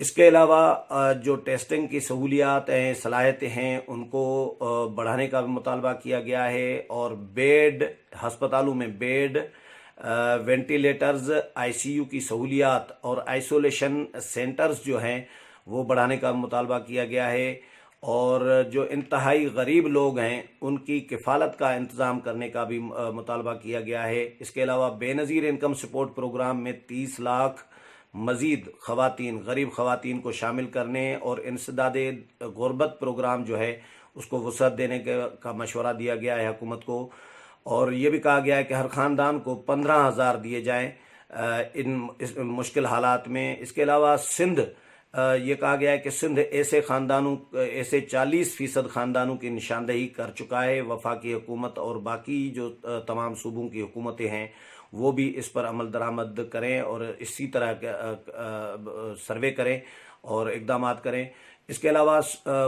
اس کے علاوہ جو ٹیسٹنگ کی سہولیات ہیں، صلاحیتیں ہیں، ان کو بڑھانے کا بھی مطالبہ کیا گیا ہے، اور بیڈ، ہسپتالوں میں bed, ventilators, I C U کی سہولیات اور آئسولیشن سینٹرز جو ہیں وہ بڑھانے کا مطالبہ کیا گیا ہے، اور جو انتہائی غریب لوگ ہیں ان کی کفالت کا انتظام کرنے کا بھی مطالبہ کیا گیا ہے۔ اس کے علاوہ بے نظیر انکم سپورٹ پروگرام میں 30 لاکھ مزید خواتین، غریب خواتین کو شامل کرنے اور انسداد غربت پروگرام جو ہے اس کو وسعت دینے کا مشورہ دیا گیا ہے حکومت کو، اور یہ بھی کہا گیا ہے کہ ہر خاندان کو 15,000 دیے جائیں اس مشکل حالات میں۔ اس کے علاوہ سندھ، یہ کہا گیا ہے کہ سندھ ایسے 40% خاندانوں کی نشاندہی کر چکا ہے۔ وفاقی حکومت اور باقی جو تمام صوبوں کی حکومتیں ہیں وہ بھی اس پر عمل درآمد کریں اور اسی طرح سروے کریں اور اقدامات کریں۔ اس کے علاوہ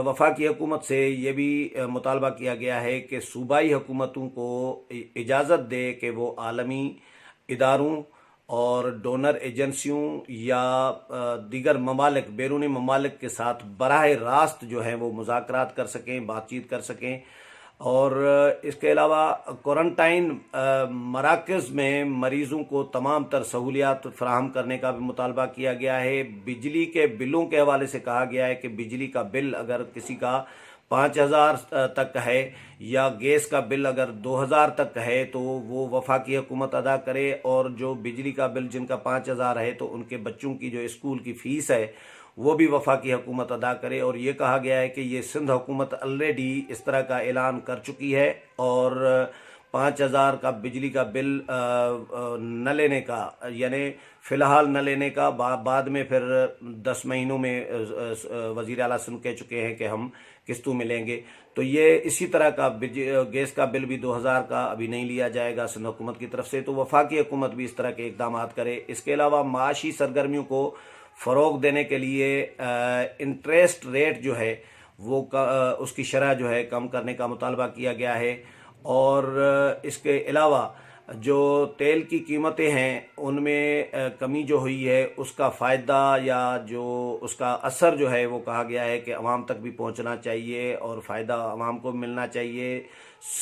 وفاقی حکومت سے یہ بھی مطالبہ کیا گیا ہے کہ صوبائی حکومتوں کو اجازت دے کہ وہ عالمی اداروں اور ڈونر ایجنسیوں یا دیگر ممالک، بیرونی ممالک کے ساتھ براہ راست جو ہیں وہ مذاکرات کر سکیں، بات چیت کر سکیں، اور اس کے علاوہ کوارنٹائن مراکز میں مریضوں کو تمام تر سہولیات فراہم کرنے کا بھی مطالبہ کیا گیا ہے۔ بجلی کے بلوں کے حوالے سے کہا گیا ہے کہ بجلی کا بل اگر کسی کا 5,000 تک ہے یا گیس کا بل اگر 2,000 تک ہے تو وہ وفاقی حکومت ادا کرے، اور جو بجلی کا بل جن کا 5,000 ہے تو ان کے بچوں کی جو اسکول کی فیس ہے وہ بھی وفاقی حکومت ادا کرے۔ اور یہ کہا گیا ہے کہ یہ سندھ حکومت آلریڈی اس طرح کا اعلان کر چکی ہے، اور 5,000 کا بجلی کا بل نہ لینے کا، یعنی فی الحال نہ لینے کا، بعد میں پھر 10 مہینوں میں وزیر اعلیٰ سندھ کہہ چکے ہیں کہ ہم قسطوں میں لیں گے۔ تو یہ اسی طرح کا گیس کا بل بھی 2,000 کا ابھی نہیں لیا جائے گا سندھ حکومت کی طرف سے۔ تو وفاقی حکومت بھی اس طرح کے اقدامات کرے۔ اس کے علاوہ معاشی سرگرمیوں کو فروغ دینے کے لیے انٹریسٹ ریٹ جو ہے وہ اس کی شرح جو ہے کم کرنے کا مطالبہ کیا گیا ہے، اور اس کے علاوہ جو تیل کی قیمتیں ہیں ان میں کمی جو ہوئی ہے اس کا فائدہ یا جو اس کا اثر جو ہے وہ کہا گیا ہے کہ عوام تک بھی پہنچنا چاہیے اور فائدہ عوام کو ملنا چاہیے،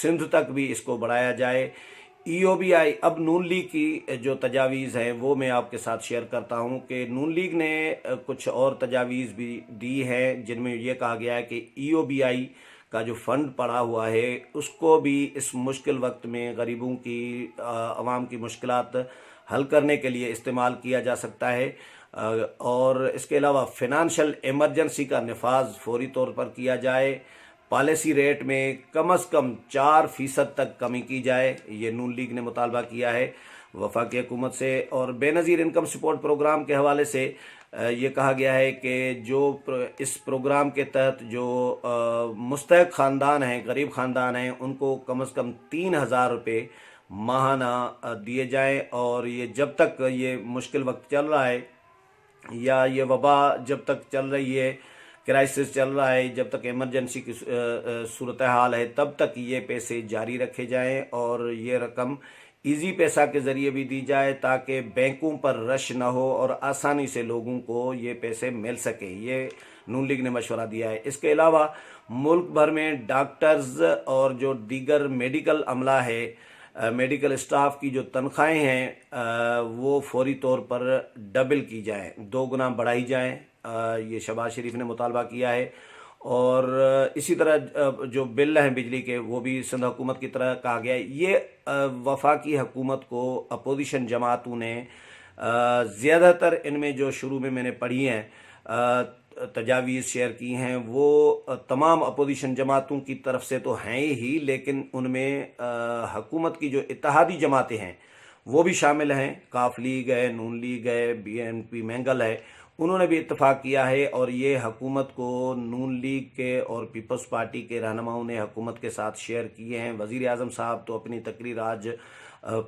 سندھ تک بھی اس کو بڑھایا جائے۔ ای او بی آئی، اب نون لیگ کی جو تجاویز ہیں وہ میں آپ کے ساتھ شیئر کرتا ہوں کہ نون لیگ نے کچھ اور تجاویز بھی دی ہیں جن میں یہ کہا گیا ہے کہ ای او بی آئی کا جو فنڈ پڑا ہوا ہے اس کو بھی اس مشکل وقت میں غریبوں کی، عوام کی مشکلات حل کرنے کے لیے استعمال کیا جا سکتا ہے، اور اس کے علاوہ فنانشل ایمرجنسی کا نفاذ فوری طور پر کیا جائے، پالیسی ریٹ میں کم از کم 4% تک کمی کی جائے، یہ نون لیگ نے مطالبہ کیا ہے وفاقی حکومت سے۔ اور بے نظیر انکم سپورٹ پروگرام کے حوالے سے یہ کہا گیا ہے کہ جو اس پروگرام کے تحت جو مستحق خاندان ہیں، غریب خاندان ہیں، ان کو کم از کم 3,000 روپے ماہانہ دیے جائیں، اور یہ جب تک یہ مشکل وقت چل رہا ہے یا یہ وبا جب تک چل رہی ہے، کرائسس چل رہا ہے، جب تک ایمرجنسی کی صورتحال ہے تب تک یہ پیسے جاری رکھے جائیں، اور یہ رقم ایزی پیسہ کے ذریعے بھی دی جائے تاکہ بینکوں پر رش نہ ہو اور آسانی سے لوگوں کو یہ پیسے مل سکے، یہ نون لیگ نے مشورہ دیا ہے۔ اس کے علاوہ ملک بھر میں ڈاکٹرز اور جو دیگر میڈیکل عملہ ہے، میڈیکل اسٹاف کی جو تنخواہیں ہیں وہ فوری طور پر ڈبل کی جائیں، 2 گنا بڑھائی جائیں، یہ شہباز شریف نے مطالبہ کیا ہے۔ اور اسی طرح جو بل ہیں بجلی کے وہ بھی سندھ حکومت کی طرح کہا گیا ہے۔ یہ وفاقی حکومت کو اپوزیشن جماعتوں نے زیادہ تر ان میں جو شروع میں نے پڑھی ہیں تجاویز شیئر کی ہیں وہ تمام اپوزیشن جماعتوں کی طرف سے تو ہیں ہی، لیکن ان میں حکومت کی جو اتحادی جماعتیں ہیں وہ بھی شامل ہیں، کاف لیگ ہے، نون لیگ ہے، بی این پی مینگل ہے، انہوں نے بھی اتفاق کیا ہے، اور یہ حکومت کو نون لیگ کے اور پیپلز پارٹی کے رہنماؤں نے حکومت کے ساتھ شیئر کیے ہیں۔ وزیر اعظم صاحب تو اپنی تقریر آج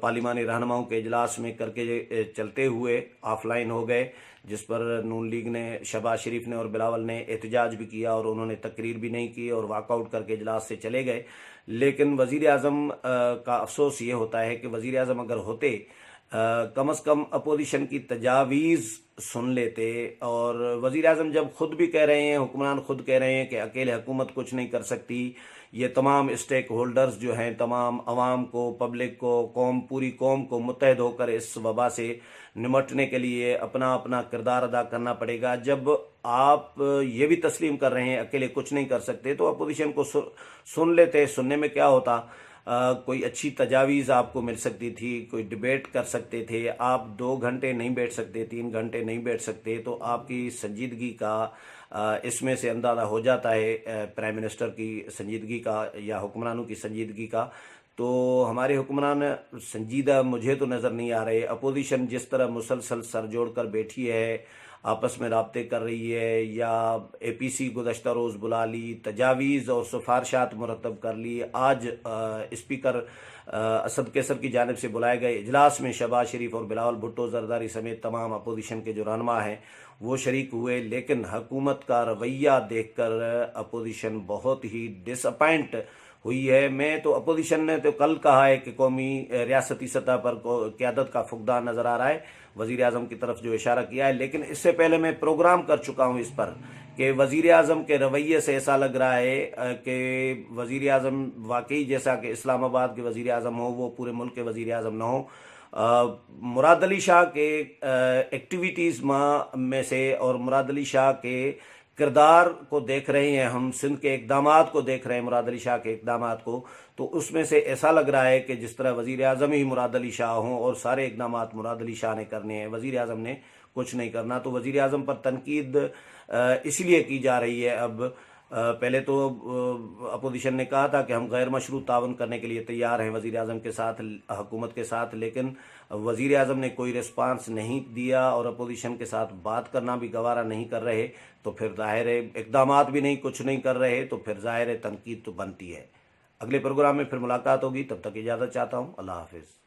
پارلیمانی رہنماؤں کے اجلاس میں کر کے چلتے ہوئے آف لائن ہو گئے، جس پر نون لیگ نے، شہباز شریف نے اور بلاول نے احتجاج بھی کیا، اور انہوں نے تقریر بھی نہیں کی اور واک آؤٹ کر کے اجلاس سے چلے گئے۔ لیکن وزیر اعظم کا افسوس یہ ہوتا ہے کہ وزیر اعظم اگر ہوتے کم از کم اپوزیشن کی تجاویز سن لیتے. اور وزیر اعظم جب خود بھی کہہ رہے ہیں، حکمران خود کہہ رہے ہیں کہ اکیلے حکومت کچھ نہیں کر سکتی، یہ تمام اسٹیک ہولڈرز جو ہیں، تمام عوام کو، پبلک کو، پوری قوم کو متحد ہو کر اس وبا سے نمٹنے کے لیے اپنا اپنا کردار ادا کرنا پڑے گا. جب آپ یہ بھی تسلیم کر رہے ہیں اکیلے کچھ نہیں کر سکتے، تو اپوزیشن کو سن لیتے. سننے میں کیا ہوتا، کوئی اچھی تجاویز آپ کو مل سکتی تھی، کوئی ڈیبیٹ کر سکتے تھے. آپ 2 گھنٹے نہیں بیٹھ سکتے، 3 گھنٹے نہیں بیٹھ سکتے، تو آپ کی سنجیدگی کا اس میں سے اندازہ ہو جاتا ہے، پرائم منسٹر کی سنجیدگی کا یا حکمرانوں کی سنجیدگی کا. تو ہمارے حکمران سنجیدہ مجھے تو نظر نہیں آ رہے. اپوزیشن جس طرح مسلسل سر جوڑ کر بیٹھی ہے، آپس میں رابطے کر رہی ہے، یا اے پی سی گزشتہ روز بلا لی، تجاویز اور سفارشات مرتب کر لی. آج اسپیکر اسد کیسر کی جانب سے بلائے گئے اجلاس میں شہباز شریف اور بلاول بھٹو زرداری سمیت تمام اپوزیشن کے جو رہنما ہیں وہ شریک ہوئے. لیکن حکومت کا رویہ دیکھ کر اپوزیشن بہت ہی ڈس اپائنٹ ہوئی ہے. میں تو اپوزیشن نے تو کل کہا ہے کہ قومی ریاستی سطح پر قیادت کا فقدان نظر آ رہا ہے، وزیر اعظم کی طرف جو اشارہ کیا ہے. لیکن اس سے پہلے میں پروگرام کر چکا ہوں اس پر کہ وزیر اعظم کے رویے سے ایسا لگ رہا ہے کہ وزیر اعظم واقعی جیسا کہ اسلام آباد کے وزیر اعظم ہو، وہ پورے ملک کے وزیر اعظم نہ ہو. مراد علی شاہ کے ایکٹیویٹیز میں سے اور مراد علی شاہ کے کردار کو دیکھ رہے ہیں ہم، سندھ کے اقدامات کو دیکھ رہے ہیں، مراد علی شاہ کے اقدامات کو، تو اس میں سے ایسا لگ رہا ہے کہ جس طرح وزیر اعظم ہی مراد علی شاہ ہوں اور سارے اقدامات مراد علی شاہ نے کرنے ہیں، وزیر اعظم نے کچھ نہیں کرنا. تو وزیر اعظم پر تنقید اس لیے کی جا رہی ہے. اب پہلے تو اپوزیشن نے کہا تھا کہ ہم غیر مشروط تعاون کرنے کے لیے تیار ہیں وزیر اعظم کے ساتھ، حکومت کے ساتھ، لیکن وزیر اعظم نے کوئی رسپانس نہیں دیا اور اپوزیشن کے ساتھ بات کرنا بھی گوارا نہیں کر رہے. تو پھر ظاہر ہے اقدامات بھی نہیں، کچھ نہیں کر رہے، تو پھر ظاہر ہے تنقید تو بنتی ہے. اگلے پروگرام میں پھر ملاقات ہوگی، تب تک اجازت چاہتا ہوں. اللہ حافظ.